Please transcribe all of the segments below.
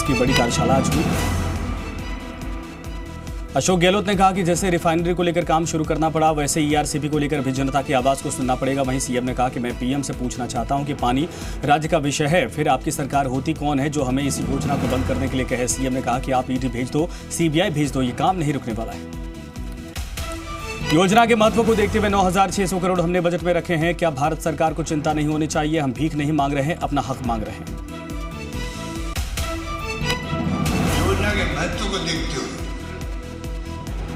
कांग्रेस की बड़ी कार्यशाला आज हुई। अशोक गहलोत ने कहा कि जैसे रिफाइनरी को लेकर काम शुरू करना पड़ा, वैसे ईआरसीपी को लेकर भी जनता की आवाज को सुनना पड़ेगा। वहीं सीएम ने कहा कि मैं पीएम से पूछना चाहता हूं कि पानी राज्य का विषय है, फिर आपकी सरकार होती कौन है जो हमें इस योजना को बंद करने के लिए कहे। सीएम ने कहा कि आप ईडी भेज दो, सीबीआई भेज दो, ये काम नहीं रुकने वाला है। योजना के महत्व को देखते हुए 9,600 करोड़ हमने बजट में रखे हैं। क्या भारत सरकार को चिंता नहीं होनी चाहिए? हम भीख नहीं मांग रहे हैं, अपना हक मांग रहे हैं।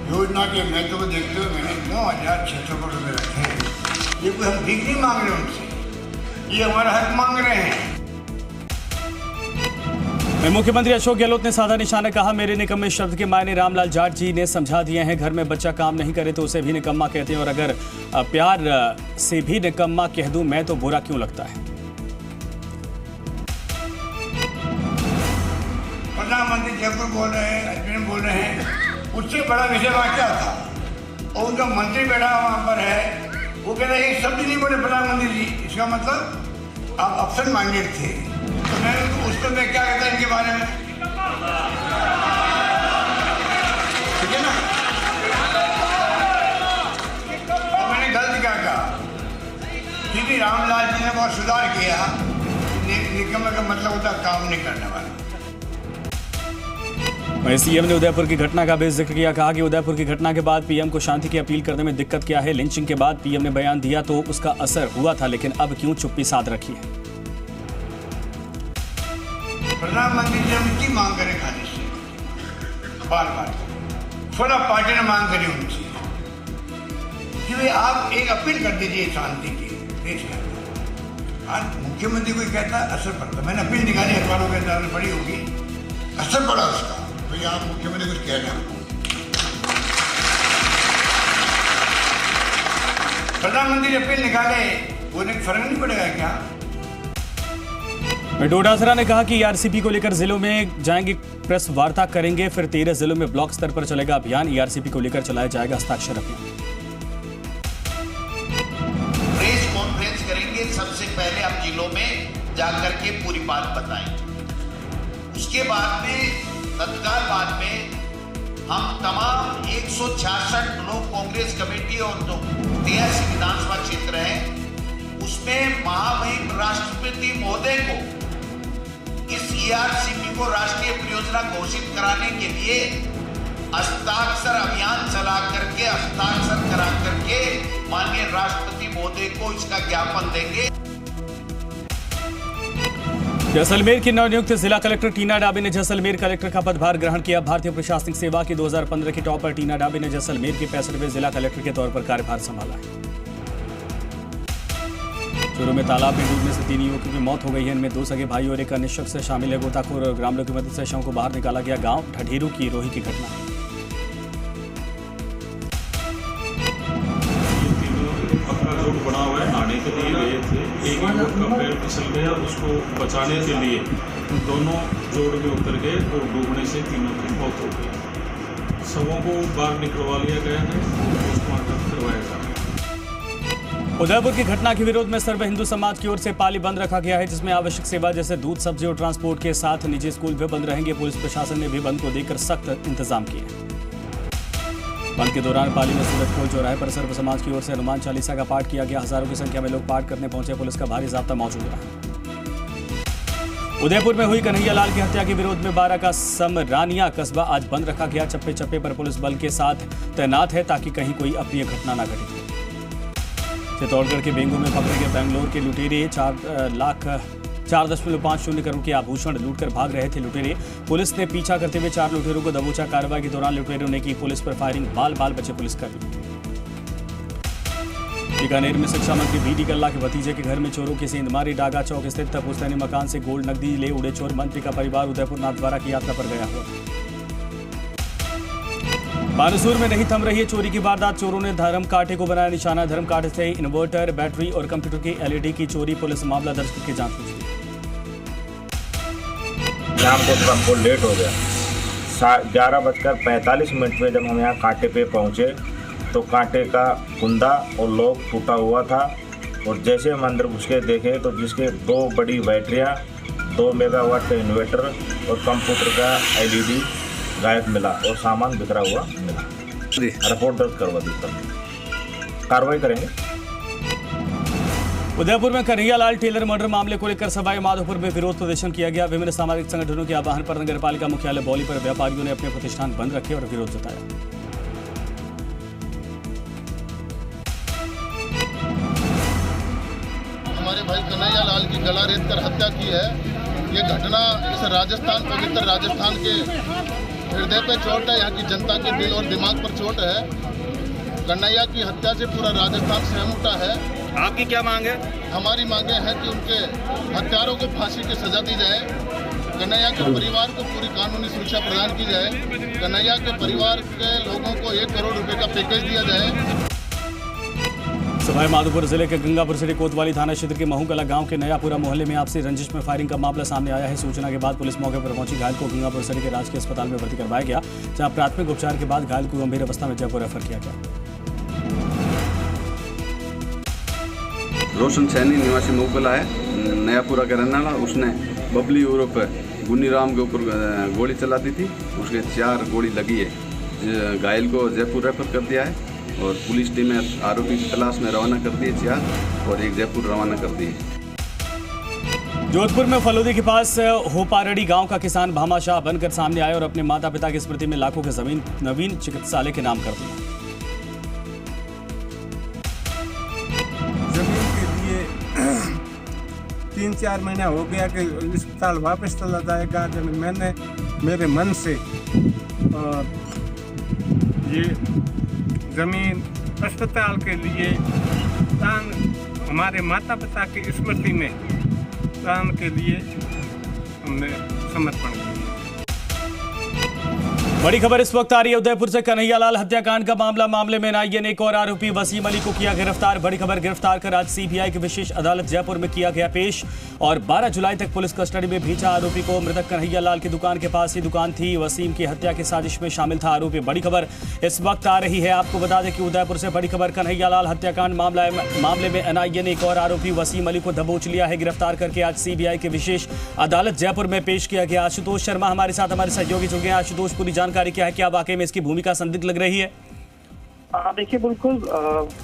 योजना के महत्व को देखते हुए मैंने 9,600 करोड़ रुपये रखे हैं। ये कोई हम भीख नहीं मांग रहे उनसे, ये हमारा हक मांग रहे हैं। मुख्यमंत्री अशोक गहलोत ने साधा निशाना कहा, मेरे निकम्मे शब्द के मायने रामलाल जाट जी ने समझा दिए हैं। घर में बच्चा काम नहीं करे तो उसे भी निकम्मा कहते हैं, और अगर प्यार से भी निकम्मा कह दूं मैं तो बुरा क्यों लगता है। प्रधानमंत्री जयपुर बोल रहे हैं, अजमेर बोल रहे हैं, उससे बड़ा विषय वहाँ क्या था। और उनका मंत्री बैठा वहाँ पर है, वो कह रहे एक शब्द नहीं बोले प्रधानमंत्री जी। इसका मतलब आप अफसर माइंडेड थे। तो मैं उसको मैं क्या कहता इनके बारे में, ठीक है ना। और मैंने गलत क्या कहा, क्योंकि रामलाल जी ने बहुत सुधार किया। निकम्मे का मतलब होता काम नहीं करने वाला। वहीं सीएम ने उदयपुर की घटना का भी जिक्र किया। कहा कि उदयपुर की घटना के बाद पीएम को शांति की अपील करने में दिक्कत क्या है। लिंचिंग के बाद पीएम ने बयान दिया तो उसका असर हुआ था, लेकिन अब क्यों चुप्पी साध रखी है। प्रधानमंत्री जी हम की मांग करें खाने से बार बार, थोड़ा पार्टी ने मांग करी उनसे कि भाई आप एक अपील कर दीजिए शांति की देश के अंदर। आज मुख्यमंत्री कोई कहता असर पड़ता, मैंने अपील निकाली, अखबारों के अंदर पड़ी होगी, असर पड़ा उसका। भाई आप मुख्यमंत्री कुछ कह रहे हो, प्रधानमंत्री अपील निकाले, वो फर्क नहीं पड़ेगा क्या। डोडासरा ने कहा कि ईआरसीपी को लेकर जिलों में जाएंगे, प्रेस वार्ता करेंगे, फिर 13 जिलों में ब्लॉक स्तर पर चलेगा अभियान। ईआरसीपी को लेकर चलाया जाएगा हस्ताक्षर अभियान। प्रेस कॉन्फ्रेंस करेंगे, सबसे पहले हम जिलों में जाकर के पूरी बात बताएंगे। उसके बाद में तत्काल बाद में हम तमाम 166 ब्लॉक कांग्रेस कमेटी और जो 83 विधानसभा क्षेत्र है, उसमें महामहिम राष्ट्रपति महोदय को इस ईआरसीपी को राष्ट्रीय परियोजना घोषित कराने के लिए हस्ताक्षर अभियान चला करके, हस्ताक्षर करा करके माननीय राष्ट्रपति महोदय को इसका ज्ञापन देंगे। जैसलमेर की नवनियुक्त जिला कलेक्टर टीना डाबी ने जैसलमेर कलेक्टर का पदभार ग्रहण किया। भारतीय प्रशासनिक सेवा की 2015 की टॉपर टीना डाबी ने जैसलमेर के 65वें जिला कलेक्टर के तौर पर कार्यभार संभाला है। चूरू में तालाब में डूबने से 3 युवकों की मौत हो गई है। इनमें 2 सगे भाई और एक अन्य शख्स से शामिल है। गोताखोर और ग्रामीणों की मदद से शव को बाहर निकाला गया। गांव ढढेरू की रोही की घटना है। बना हुआ है, नहाने के लिए गए थे, एक युवक का पैर फिसल गया, उसको बचाने के लिए दोनों जोड़ में उतर गए और डूबने से तीनों की मौत हो गई। शवों को बाहर निकलवा लिया गया है, पोस्टमार्टम करवाया जा रहा है। उदयपुर की घटना के विरोध में सर्व हिंदू समाज की ओर से पाली बंद रखा गया है, जिसमें आवश्यक सेवा जैसे दूध, सब्जी और ट्रांसपोर्ट के साथ निजी स्कूल भी बंद रहेंगे। पुलिस प्रशासन ने भी बंद को देखकर सख्त इंतजाम किए हैं। बंद के दौरान पाली में सूरज पोल चौराहे पर सर्व समाज की ओर से हनुमान चालीसा का पाठ किया गया। हजारों की संख्या में लोग पाठ करने पहुंचे। पुलिस का भारी जाब्ता मौजूद रहा। उदयपुर में हुई कन्हैया लाल की हत्या के विरोध में 12 का समरानिया कस्बा आज बंद रखा गया। चप्पे चप्पे पर पुलिस बल के साथ तैनात है ताकि कहीं कोई अप्रिय घटना न घटित हो। चित्तौड़गढ़ के बेंगू में पकड़े गए बेंगलोर के लुटेरे 4.50 करोड़ के आभूषण लूटकर भाग रहे थे लुटेरे। पुलिस ने पीछा करते हुए 4 लुटेरों को दबोचा। कार्रवाई के दौरान लुटेरों ने की पुलिस पर फायरिंग। बाल बाल बचे पुलिसकर्मी। बीकानेर में शिक्षा मंत्री बीडी कल्ला के भतीजे के घर में चोरों की सेंधमारी। डागा चौक स्थित पुश्तैनी मकान से गोल्ड नकदी ले उड़े चोर। मंत्री का परिवार उदयपुर नाथद्वारा की यात्रा पर गया हुआ था। बानसूर में नहीं थम रही है चोरी की वारदात। चोरों ने धर्म कांटे को बनाया निशाना। धर्म कांटे से इन्वर्टर, बैटरी और कंप्यूटर की एलईडी की चोरी। पुलिस मामला दर्ज करके जांच पूछ रही है। यहाँ पे हमको लेट हो गया। 11:45 में जब हम यहाँ कांटे पे पहुँचे तो कांटे का कुंदा और लॉक टूटा हुआ था। और जैसे हम अंदर घुस के देखे तो जिसके 2 बड़ी बैटरियाँ, 2 मेगावाट का इन्वर्टर और कंप्यूटर का LED गायब मिला और सामान बिखरा हुआ मिला। रिपोर्ट दर्ज करवा दी, सर कार्रवाई करेंगे। उदयपुर में कन्हैयालाल टेलर मर्डर मामले को लेकर सवाई माधोपुर में विरोध प्रदर्शन किया गया। विभिन्न सामाजिक संगठनों के आह्वान पर नगरपालिका मुख्यालय बौली पर व्यापारियों ने अपने प्रतिष्ठान बंद रखे और विरोध जताया। हमारे भाई कन्हैयालाल की गला रेत कर हत्या की है। ये घटना इस राजस्थान, पवित्र राजस्थान के हृदय पे चोट है, यहाँ की जनता के दिल और दिमाग पर चोट है। कन्हैया की हत्या से पूरा राजस्थान सहम उठा है। आपकी क्या मांग है? हमारी मांगे हैं कि उनके हत्यारों को फांसी की सजा दी जाए, कन्हैया के परिवार को पूरी कानूनी सुरक्षा प्रदान की जाए, कन्हैया के परिवार के लोगों को 1 करोड़ रुपए का पैकेज दिया जाए। सवाई माधोपुर जिले के गंगापुर सिटी कोतवाली थाना क्षेत्र के महूकला गांव के नयापुरा मोहल्ले में आपसी रंजिश में फायरिंग का मामला सामने आया है। सूचना के बाद पुलिस मौके पर पहुंची। घायल को गंगापुर सिटी के राजकीय अस्पताल में भर्ती करवाया गया, जहां प्राथमिक उपचार के बाद घायल को गंभीर अवस्था में जयपुर रेफर किया गया। रोशन सैनी निवासी महूकला है, नयापुरा का रहने वाला। उसने बबली उर्फ गुन्नी राम के ऊपर गोली चला दी थी, उसके 4 गोली लगी है। घायल को जयपुर रेफर कर दिया है और पुलिस टीम ने आरोपी की तलाश में रवाना कर दिए 4 और 1 जयपुर रवाना कर दिए। जोधपुर में फलोदी के पास होपारड़ी गांव का किसान भामाशाह बनकर सामने आया और अपने माता पिता की स्मृति में लाखों की जमीन नवीन चिकित्सालय के नाम कर दी। जमीन के लिए 3-4 महीना हो गया कि अस्पताल वापस चला जाएगा। जब मैंने मेरे मन से और ये जमीन अस्पताल के लिए दान, हमारे माता पिता की स्मृति में दान के लिए हमने समर्पण किया। बड़ी खबर इस वक्त आ रही है उदयपुर से। कन्हैयालाल हत्याकांड का मामले में एनआईए ने एक और आरोपी वसीम अली को किया गिरफ्तार। बड़ी खबर, गिरफ्तार कर आज सीबीआई की विशेष अदालत जयपुर में किया गया पेश और 12 जुलाई तक पुलिस कस्टडी में भेजा आरोपी को। मृतक कन्हैयालाल की दुकान के पास ही दुकान थी। वसीम की हत्या की साजिश में शामिल था आरोपी। बड़ी खबर इस वक्त आ रही है। आपको बता दें कि उदयपुर से बड़ी खबर, कन्हैयालाल हत्याकांड मामले में एनआईए ने एक और आरोपी वसीम अली को दबोच लिया है। गिरफ्तार करके आज सीबीआई की विशेष अदालत जयपुर में पेश किया गया। आशुतोष शर्मा हमारे साथ, हमारे सहयोगी जुड़ गए हैं। आशुतोष, पूरी जानकारी क्या है, क्या वाकई में इसकी भूमिका संदिग्ध लग रही है? देखिए, बिल्कुल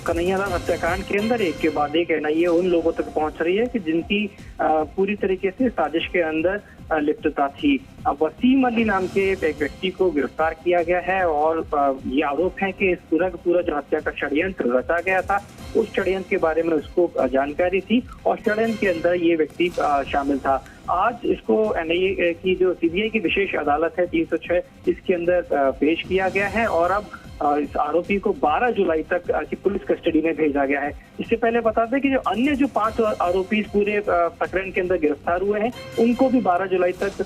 कन्हैयालाल हत्याकांड के अंदर एक के बाद एक एनआईए उन लोगों तक पहुंच रही है कि जिनकी पूरी तरीके से साजिश के अंदर लिप्तता थी। वसीम अली नाम के एक व्यक्ति को गिरफ्तार किया गया है और ये आरोप है कि इस पूरा जो हत्या का षड्यंत्र रचा गया था, उस षड्यंत्र के बारे में उसको जानकारी थी और षड्यंत्र के अंदर ये व्यक्ति शामिल था। आज इसको एनआईए की जो सीबीआई की विशेष अदालत है 306, इसके अंदर पेश किया गया है और अब इस आरोपी को 12 जुलाई तक की पुलिस कस्टडी में भेजा गया है। इससे पहले बता दें कि जो अन्य जो 5 आरोपी इस पूरे प्रकरण के अंदर गिरफ्तार हुए हैं, उनको भी 12 जुलाई तक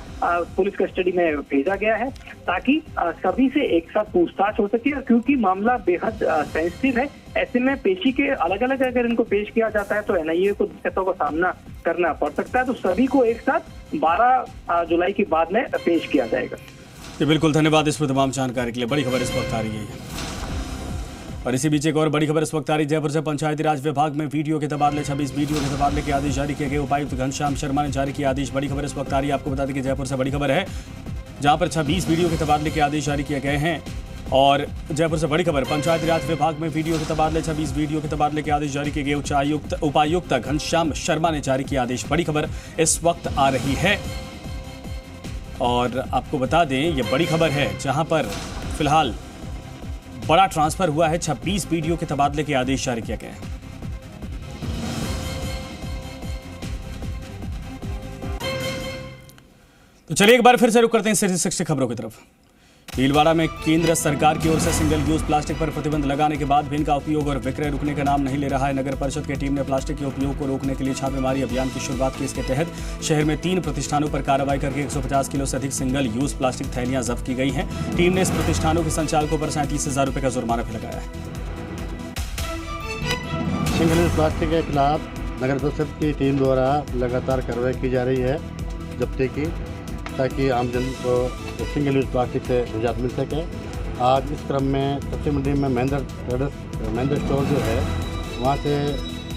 पुलिस कस्टडी में भेजा गया है ताकि सभी से एक साथ पूछताछ हो सके। क्योंकि मामला बेहद सेंसिटिव है, ऐसे में पेशी के अलग अलग अगर इनको पेश किया जाता है तो एनआईए को दिक्कतों का सामना करना पड़ सकता है। तो सभी को एक साथ 12 जुलाई के बाद में पेश किया जाएगा। जी बिल्कुल, धन्यवाद इस पर तमाम जानकारी के लिए। बड़ी खबर इस वक्त आ रही है और इसी बीच एक और बड़ी खबर इस वक्त आ रही है। जयपुर से पंचायती राज विभाग में वीडियो के तबादले 26 वीडियो के तबादले के आदेश जारी किए गए। उपायुक्त घनश्याम शर्मा ने जारी किया आदेश। बड़ी खबर इस वक्त आ रही है। आपको बता दें कि जयपुर से बड़ी खबर है, जहां पर 26 वीडियो के तबादले के आदेश जारी किए गए हैं। और जयपुर से बड़ी खबर, पंचायती राज विभाग में वीडियो के तबादले 26 वीडियो के तबादले के आदेश जारी किए गए। उपायुक्त घनश्याम शर्मा ने जारी किया आदेश। बड़ी खबर इस वक्त आ रही है और आपको बता दें ये बड़ी खबर है, जहां पर फिलहाल बड़ा ट्रांसफर हुआ है। 26 वीडियो के तबादले के आदेश जारी किए गए हैं। तो चलिए एक बार फिर से रुक करते हैं सिटी 60 खबरों की तरफ। भीलवाड़ा में केंद्र सरकार की ओर से सिंगल यूज प्लास्टिक पर प्रतिबंध लगाने के बाद भी इनका उपयोग और विक्रय रुकने का नाम नहीं ले रहा है। नगर परिषद की टीम ने प्लास्टिक के उपयोग को रोकने के लिए छापेमारी अभियान की शुरुआत की। इसके तहत शहर में 3 प्रतिष्ठानों पर कार्रवाई करके 150 किलो से अधिक सिंगल यूज प्लास्टिक थैलियां जब्त की गई हैं। टीम ने इस प्रतिष्ठानों के संचालकों पर 37,000 रुपये का जुर्माना भी लगाया है। सिंगल यूज प्लास्टिक के खिलाफ नगर परिषद की टीम द्वारा लगातार कार्रवाई की जा रही है जब्ती की, ताकि आमजन को सिंगल यूज प्लास्टिक से निजात मिल सके। आज इस क्रम में सब्जी मंडी में महेंद्र स्टोर जो है, वहाँ से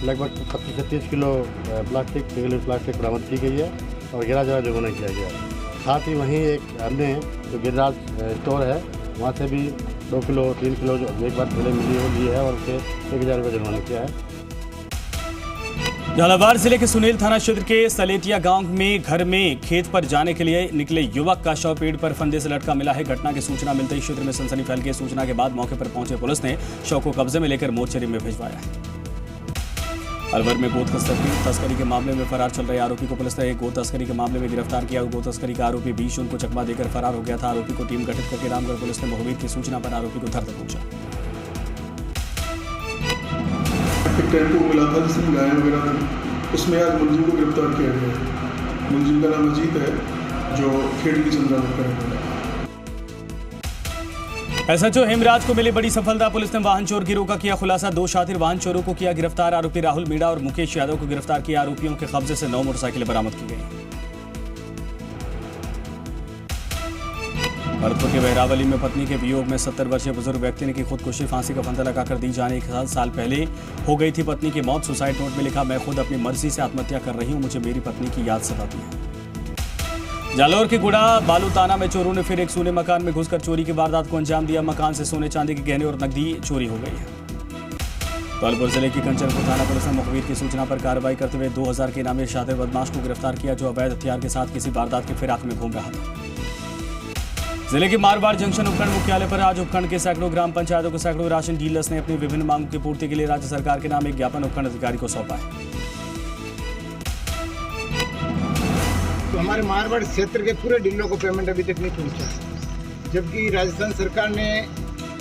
लगभग 25 से 30 kilo plastic single use plastic बरामद की गई है और गिरा जला जुर्माना किया गया है। साथ ही वहीं एक अन्य जो गिरिराज स्टोर है वहाँ से भी 2 किलो 3 किलो जो एक बार पहले ली है और उसे 1000 रुपये जुर्माना किया है। झालावाड़ जिले के सुनील थाना क्षेत्र के सलेटिया गांव में घर में खेत पर जाने के लिए निकले युवक का शव पेड़ पर फंदे से लटका मिला है। घटना की सूचना मिलते ही क्षेत्र में सनसनी फैल गई। सूचना के बाद मौके पर पहुंचे पुलिस ने शव को कब्जे में लेकर मोर्चरी में भिजवाया। अलवर में गो तस्करी के मामले में फरार चल रहे आरोपी को पुलिस ने गो तस्करी के मामले में गिरफ्तार किया। गो तस्करी का आरोपी 20 जून को चकमा देकर फरार हो गया था। आरोपी को टीम गठित करके रामगढ़ पुलिस ने मुखबिर की सूचना पर आरोपी को धर तक पहुंचा। टेम्पो मिला था जिसमें गाय वगैरह, उसमें आज मुलजिम को गिरफ्तार किया गया है। मुलजिम का नाम अजीत है जो खेड़ी चंद्रा में करेगा। एसएचओ हेमराज को मिली बड़ी सफलता। पुलिस ने वाहन चोर गिरोह का किया खुलासा। 2 शातिर वाहन चोरों को किया गिरफ्तार। आरोपी राहुल मीणा और मुकेश यादव को गिरफ्तार किया। आरोपियों के कब्जे से 9 मोटरसाइकिलें बरामद की गई। भरतपुर के बहरावली में पत्नी के वियोग में 70 वर्षीय बुजुर्ग व्यक्ति ने की खुदकुशी। फांसी का फंदा लगाकर दी जाने 1 साल पहले हो गई थी पत्नी की मौत। सुसाइड नोट में लिखा, मैं खुद अपनी मर्जी से आत्महत्या कर रही हूं, मुझे मेरी पत्नी की याद सताती है। जालौर के गुड़ा बालूताना में चोरों ने फिर एक सोने मकान में घुसकर चोरी की वारदात को अंजाम दिया। मकान से सोने चांदी के गहने और नकदी चोरी हो गई है। धौलपुर जिले की कंचनपुर थाना पुलिस ने मुखबिर की सूचना पर कार्रवाई करते हुए 2000 के इनामी शातिर बदमाश को गिरफ्तार किया जो अवैध हथियार के साथ किसी वारदात की फिराक में घूम रहा था। जिले के मारवाड़ जंक्शन उपखंड मुख्यालय पर आज उपखंड के सैकड़ों ग्राम पंचायतों के सैकड़ों राशन डीलर्स ने अपनी विभिन्न मांगों की पूर्ति के लिए राज्य सरकार के नाम एक ज्ञापन उपखंड अधिकारी को सौंपा है। तो हमारे मारवाड़ क्षेत्र के पूरे डीलरों को पेमेंट अभी तक नहीं पहुंचा, जबकि राजस्थान सरकार ने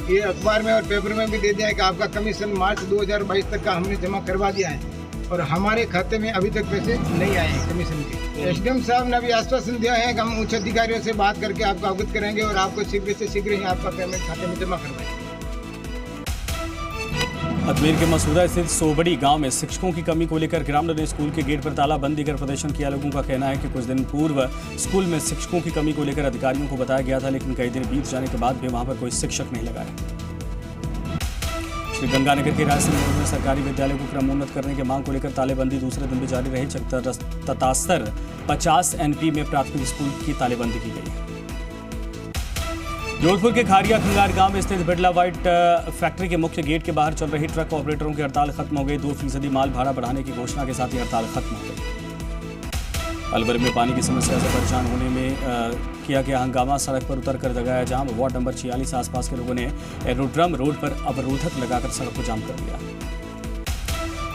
ये अखबार में और पेपर में भी दे दिया है कि आपका कमीशन मार्च 2022 तक का हमने जमा करवा दिया है और हमारे खाते में अभी तक पैसे नहीं आए हैं कमीशन के। एसडीएम साहब ने अभी आश्वासन दिया है कि हम उच्च अधिकारियों से बात करके आपको अवगत करेंगे और आपको शीघ्र से शीघ्र ही आपका पेमेंट खाते में जमा करवाएंगे। अजमेर के मसूदा स्थित सोबड़ी गांव में शिक्षकों की कमी को लेकर ग्रामीणों ने स्कूल के गेट पर तालाबंदी कर प्रदर्शन किया। लोगों का कहना है कि कुछ दिन पूर्व स्कूल में शिक्षकों की कमी को लेकर अधिकारियों को बताया गया था, लेकिन कई दिन बीत जाने के बाद भी वहां पर कोई शिक्षक नहीं लगाया। श्रीगंगानगर के रायसिंह रोड में सरकारी विद्यालय को क्रमोन्नत करने की मांग को लेकर तालेबंदी दूसरे दिन भी जारी रही। ततास्तर 50 NP में प्राथमिक स्कूल की तालेबंदी की गई है। जोधपुर के खारिया खंगार गांव में स्थित बिरला व्हाइट फैक्ट्री के मुख्य गेट के बाहर चल रही ट्रक ऑपरेटरों की हड़ताल खत्म हो गई। 2% माल भाड़ा बढ़ाने की घोषणा के साथ ही हड़ताल खत्म हो गई। अलवर में पानी की समस्या से परेशान होने में किया गया हंगामा। सड़क पर उतरकर लगाया जाम। वार्ड नंबर 46 आसपास के लोगों ने एरोड्रम रोड पर अवरोधक लगाकर सड़क को जाम कर दिया।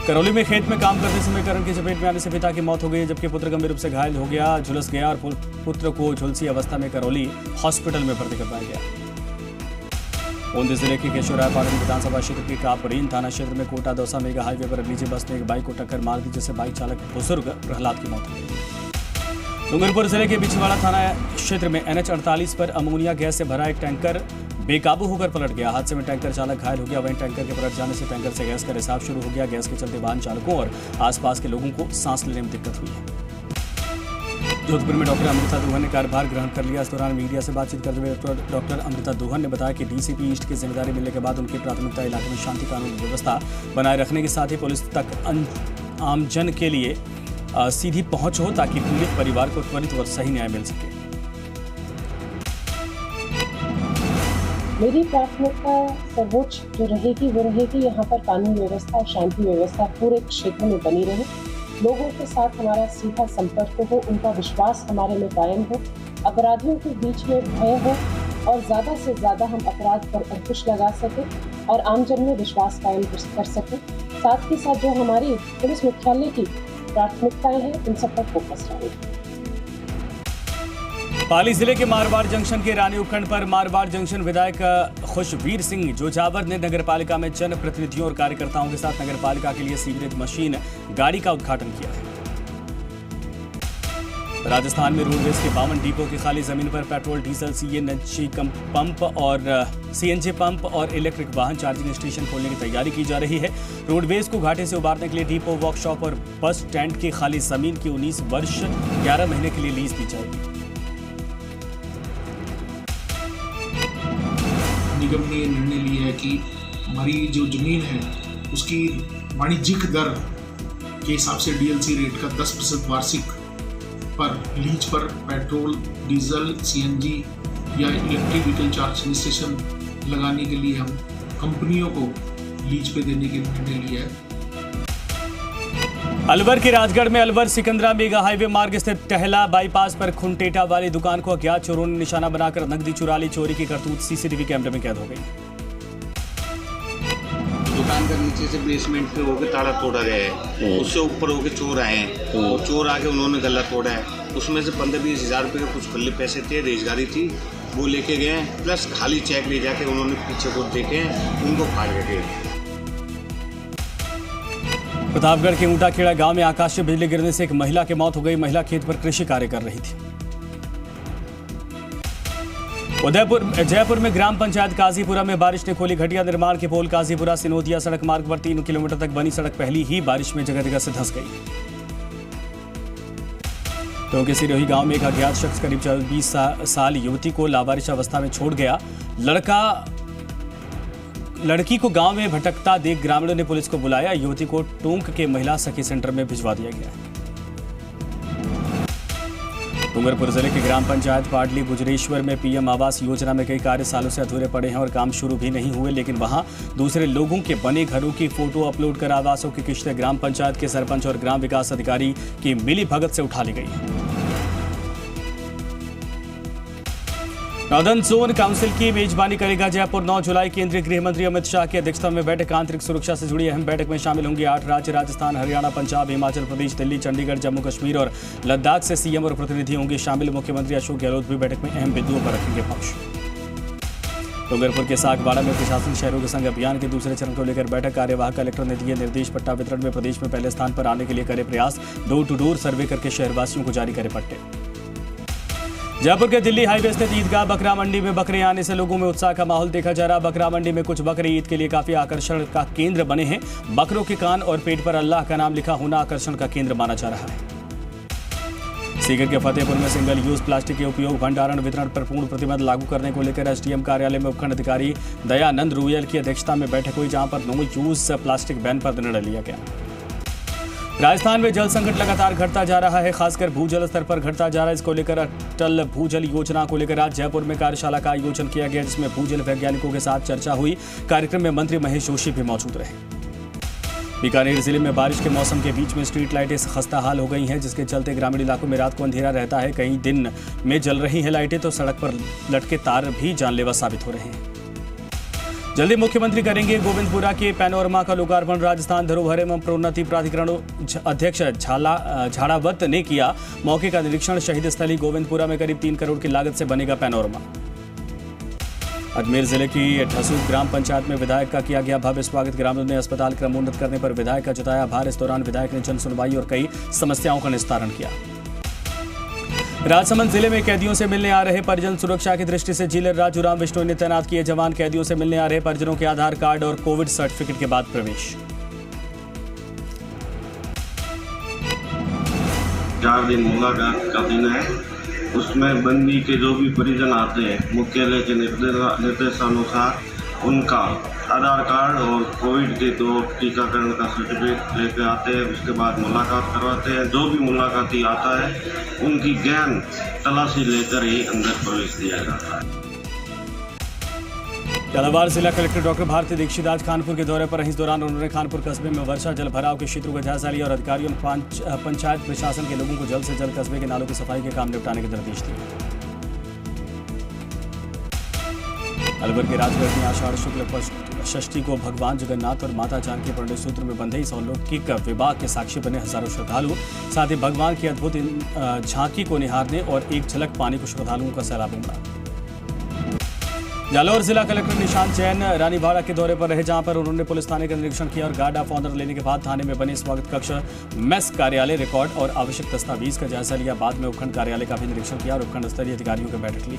करौली में खेत में काम करते समय करंट की चपेट में आने से पिता की मौत हो गई, जबकि पुत्र गंभीर रूप से घायल हो गया, झुलस गया और पुत्र को झुलसी अवस्था में करौली हॉस्पिटल में भर्ती करवाया गया। बूंदी जिले के केशवरायपाटन विधानसभा क्षेत्र के कापरीन थाना क्षेत्र में कोटा दौसा मेगा हाईवे पर निजी बस ने एक बाइक को टक्कर मार दी, जिससे बाइक चालक बुजुर्ग प्रहलाद की मौत हो गई। डूंगरपुर जिले के बिछवाड़ा थाना क्षेत्र में NH 48 पर अमोनिया गैस से भरा एक टैंकर बेकाबू होकर पलट गया। हादसे में टैंकर चालक घायल हो गया। वहीं टैंकर के पलट जाने से टैंकर से गैस का रिसाव शुरू हो गया। गैस के चलते वाहन चालकों और आसपास के लोगों को सांस लेने में दिक्कत हुई है। जोधपुर में डॉक्टर अमृता दोहन ने कार्यभार ग्रहण कर लिया। इस दौरान मीडिया से बातचीत करते हुए डॉक्टर अमृता दोहन ने बताया कि DCP ईस्ट की जिम्मेदारी मिलने के बाद उनकी प्राथमिकता इलाके में शांति कानून व्यवस्था बनाए रखने के साथ ही पुलिस तक आमजन के लिए सीधी पहुंच हो ताकि पीड़ित परिवार को त्वरित और सही न्याय मिल सके। मेरी प्राथमिकता सर्वोच्च जो रहेगी वो रहेगी यहाँ पर कानून व्यवस्था और शांति व्यवस्था पूरे क्षेत्र में बनी रहे। लोगों के साथ हमारा सीधा संपर्क हो, उनका विश्वास हमारे में कायम हो, अपराधियों के बीच में भय हो और ज़्यादा से ज़्यादा हम अपराध पर अंकुश लगा सकें और आमजन में विश्वास कायम कर सकें। साथ ही साथ जो हमारी पुलिस मुख्यालय की प्राथमिकताएं हैं उन सब पर फोकस रहेगी। पाली जिले के मारवाड़ जंक्शन के रानी उपखंड पर मारवाड़ जंक्शन विधायक खुशवीर सिंह जोजावर ने नगरपालिका में जन प्रतिनिधियों और कार्यकर्ताओं के साथ नगरपालिका के लिए सीवरेज मशीन गाड़ी का उद्घाटन किया है। राजस्थान में रोडवेज के 52 डिपो की खाली जमीन पर पेट्रोल, डीजल, CNG पंप और इलेक्ट्रिक वाहन चार्जिंग स्टेशन खोलने की तैयारी की जा रही है। रोडवेज को घाटे से उबारने के लिए डिपो, वर्कशॉप और बस स्टैंड की खाली जमीन की 19 वर्ष 11 महीने के लिए लीज दी जाएगी। निगम ने निर्णय लिया है कि हमारी जो जमीन है उसकी वाणिज्यिक दर के हिसाब से DLC रेट का 10% वार्षिक पर लीज पर पेट्रोल, डीजल, सीएनजी या इलेक्ट्रिक व्हीकल चार्जिंग स्टेशन लगाने के लिए हम कंपनियों को लीज पे देने के निर्णय लिया है। अलवर के राजगढ़ में अलवर सिकंदरा मेगा हाईवे मार्ग स्थित टहला बाईपास पर खुनटेटा वाली दुकान को अज्ञात चोरों ने निशाना बनाकर नकदी चुरा ली। चोरी की करतूत सीसीटीवी कैमरे में कैद हो गई। दुकान का नीचे से बेसमेंट पे होकर ताला तोड़ा गया है, उससे ऊपर होकर चोर आए हैं और चोर आके उन्होंने गला तोड़ा है। उसमें से 15-20 हज़ार रुपये के कुछ खुले पैसे थे, रेजगारी थी, वो लेके गए, प्लस खाली चेक ले जाके उन्होंने पीछे को देखे, उनको फाड़ के गए। प्रतापगढ़ के ऊंटाखेड़ा गांव में आकाशीय बिजली गिरने से एक महिला की मौत हो गई। महिला खेत पर कृषि कार्य कर रही थी। जयपुर में ग्राम पंचायत काजीपुरा में बारिश ने खोली घटिया। निर्माण के पोल काजीपुरा सिनोदिया सड़क मार्ग पर 3 किलोमीटर तक बनी सड़क पहली ही बारिश में जगह जगह से धंस गई। तो के सिरोही गांव में एक अज्ञात शख्स करीब 20 साल युवती को लावारिश अवस्था में छोड़ गया। लड़की को गांव में भटकता देख ग्रामीणों ने पुलिस को बुलाया। युवती को टोंक के महिला सखी सेंटर में भिजवा दिया गया। डूंगरपुर जिले के ग्राम पंचायत पाडली गुजरेश्वर में पीएम आवास योजना में कई कार्य सालों से अधूरे पड़े हैं और काम शुरू भी नहीं हुए, लेकिन वहां दूसरे लोगों के बने घरों की फोटो अपलोड कर आवासों की किश्तें ग्राम पंचायत के सरपंच और ग्राम विकास अधिकारी की मिली भगत से उठा ली गई। नॉर्दर्न जोन काउंसिल की मेजबानी करेगा जयपुर। 9 जुलाई केंद्रीय गृह मंत्री अमित शाह की अध्यक्षता में बैठक। आंतरिक सुरक्षा से जुड़ी अहम बैठक में शामिल होंगे 8 राज्य, राजस्थान, हरियाणा, पंजाब, हिमाचल प्रदेश, दिल्ली, चंडीगढ़, जम्मू कश्मीर और लद्दाख से सीएम और प्रतिनिधि होंगे शामिल। मुख्यमंत्री अशोक गहलोत भी बैठक में अहम बिंदुओं पर रखेंगे पक्ष। डूंगरपुर के सागवाड़ा में प्रशासन शहरों के संग अभियान के दूसरे चरण को लेकर बैठक। कार्यवाहक कलेक्टर ने दिए निर्देश। पट्टा वितरण में प्रदेश में पहले स्थान पर आने के लिए करे प्रयास। डोर टू डोर सर्वे करके शहरवासियों को जारी करे पट्टे। जयपुर के दिल्ली हाईवे स्थित ईदगाह बकरा मंडी में बकरे आने से लोगों में उत्साह का माहौल देखा जा रहा। बकरा मंडी में कुछ बकरे ईद के लिए काफी आकर्षण का केंद्र बने हैं। बकरों के कान और पेट पर अल्लाह का नाम लिखा होना आकर्षण का केंद्र माना जा रहा है। सीकर के फतेहपुर में सिंगल यूज प्लास्टिक के उपयोग, भंडारण, वितरण पर पूर्ण प्रतिबंध लागू करने को लेकर एसडीएम कार्यालय में उपखंड अधिकारी दयानंद रुयल की अध्यक्षता में बैठक हुई, जहां पर नो यूज प्लास्टिक बैन पर निर्णय लिया गया। राजस्थान में जल संकट लगातार घटता जा रहा है, खासकर भूजल स्तर पर घटता जा रहा है। इसको लेकर अटल भूजल योजना को लेकर आज जयपुर में कार्यशाला का आयोजन किया गया, जिसमें भूजल वैज्ञानिकों के साथ चर्चा हुई। कार्यक्रम में मंत्री महेश जोशी भी मौजूद रहे। बीकानेर जिले में बारिश के मौसम के बीच में स्ट्रीट लाइटें खस्ता हाल हो गई हैं, जिसके चलते ग्रामीण इलाकों में रात को अंधेरा रहता है। कई दिन में जल रही हैं लाइटें, तो सड़क पर लटके तार भी जानलेवा साबित हो रहे हैं। जल्दी मुख्यमंत्री करेंगे गोविंदपुरा के पैनोरमा का लोकार्पण। राजस्थान धरोहर एवं प्रोन्नति प्राधिकरण अध्यक्ष झाड़ावत ने किया मौके का निरीक्षण। शहीद स्थली गोविंदपुरा में करीब 3 करोड़ की लागत से बनेगा पैनोरमा। अजमेर जिले की ठसूर ग्राम पंचायत में विधायक का किया गया भव्य स्वागत। ग्रामीणों ने अस्पताल क्रमोन्नत करने पर विधायक का जताया आभार। इस दौरान विधायक ने जन सुनवाई और कई समस्याओं का निस्तारण किया। राजसमंद जिले में कैदियों से मिलने आ रहे परिजन सुरक्षा की दृष्टि से जेलर राजूराम बिश्नोई ने तैनात किए जवान। कैदियों से मिलने आ रहे परिजनों के आधार कार्ड और कोविड सर्टिफिकेट के बाद प्रवेश। 4 दिन मुलाकात का दिन है, उसमें बंदी के जो भी परिजन आते हैं मुख्यालय के निर्देशानुसार उनका आधार कार्ड और कोविड के 2 टीकाकरण का सर्टिफिकेट लेकर आते हैं। उसके बाद मुलाकात करवाते हैं। जो भी मुलाकाती आता है उनकी गहन तलाशी लेकर ही अंदर प्रवेश दिया जाता है। झालावाड़ जिला कलेक्टर डॉक्टर भारती दीक्षित आज कानपुर के दौरे पर रही। इस दौरान उन्होंने कानपुर कस्बे में वर्षा जल भराव के क्षेत्रों का जायजा लिया और अधिकारियों और पंचायत प्रशासन के लोगों को जल्द से जल्द कस्बे के नालों की सफाई के काम निपटाने के निर्देश दिए। अलवर के राजगढ़ में आषाढ़ शुक्ल षष्ठी को भगवान जगन्नाथ और माता जानकी पंडित सूत्र में बंधे इस अलौकिक विवाह के साक्षी बने हजारों श्रद्धालु। साथ ही भगवान की अद्भुत झांकी को निहारने और एक झलक पाने को श्रद्धालुओं का सैलाब उमड़ा। जालौर जिला कलेक्टर निशांत जैन रानीवाड़ा के दौरे पर रहे, जहां पर उन्होंने पुलिस थाने का निरीक्षण किया और गार्ड ऑफ ऑनर लेने के बाद थाने में बने स्वागत कक्ष, मेस कार्यालय, रिकॉर्ड और आवश्यक दस्तावेज का जायजा लिया। बाद में उपखंड कार्यालय का भी निरीक्षण किया और उपखंड स्तरीय अधिकारियों की बैठक ली।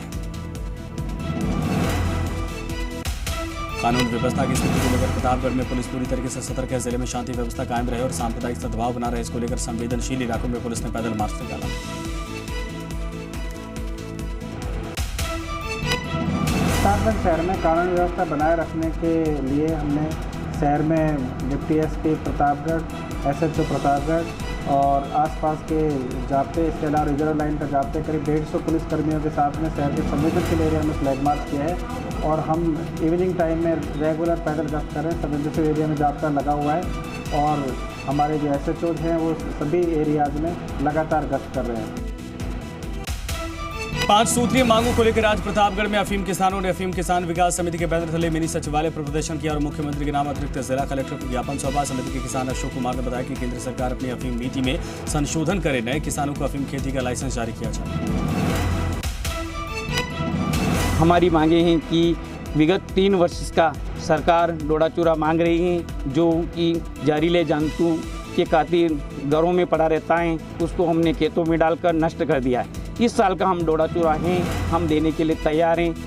कानून व्यवस्था की स्थिति को लेकर प्रतापगढ़ में पुलिस पूरी तरीके से सतर्क है। जिले में शांति व्यवस्था कायम रहे और सांप्रदायिक सद्भाव बना रहे, इसको लेकर संवेदनशील इलाकों में पुलिस ने पैदल मार्च निकाला। प्रतापगढ़ शहर में कानून व्यवस्था बनाए रखने के लिए हमने शहर में deputy SP Pratapgarh, SHO Pratapgarh और आसपास के जाब्ते, इसके अलावा रिजर्व लाइन का जाब्ते करीब 150 पुलिस कर्मियों के साथ में शहर के संवेदनशील एरिया में फ्लैग मार्च किया है और हम इवनिंग टाइम में रेगुलर पैदल गश्त कर रहे हैं। संवेदनशील एरिया में जाब्ता लगा हुआ है और हमारे जो SHOs हैं वो सभी एरियाज में लगातार गश्त कर रहे हैं। 5 सूत्रीय मांगों को लेकर आज प्रतापगढ़ में अफीम किसानों ने अफीम किसान विकास समिति के बैनर तले मिनी सचिवालय पर प्रदर्शन किया और मुख्यमंत्री के नाम अतिरिक्त जिला कलेक्टर को ज्ञापन सौंपा। समिति के किसान अशोक कुमार ने बताया कि केंद्र सरकार अपनी अफीम नीति में संशोधन करे, नए किसानों को अफीम खेती का लाइसेंस जारी किया जाए। हमारी मांगे हैं कि विगत 3 वर्ष का सरकार डोडा चूरा मांग रही है, जो कि जहरीले जंतु के खातिर घरों में पड़ा रहता है, उसको हमने खेतों में डालकर नष्ट कर दिया है। इस साल का हम डोडा चूरा हैं, हम देने के लिए तैयार हैं।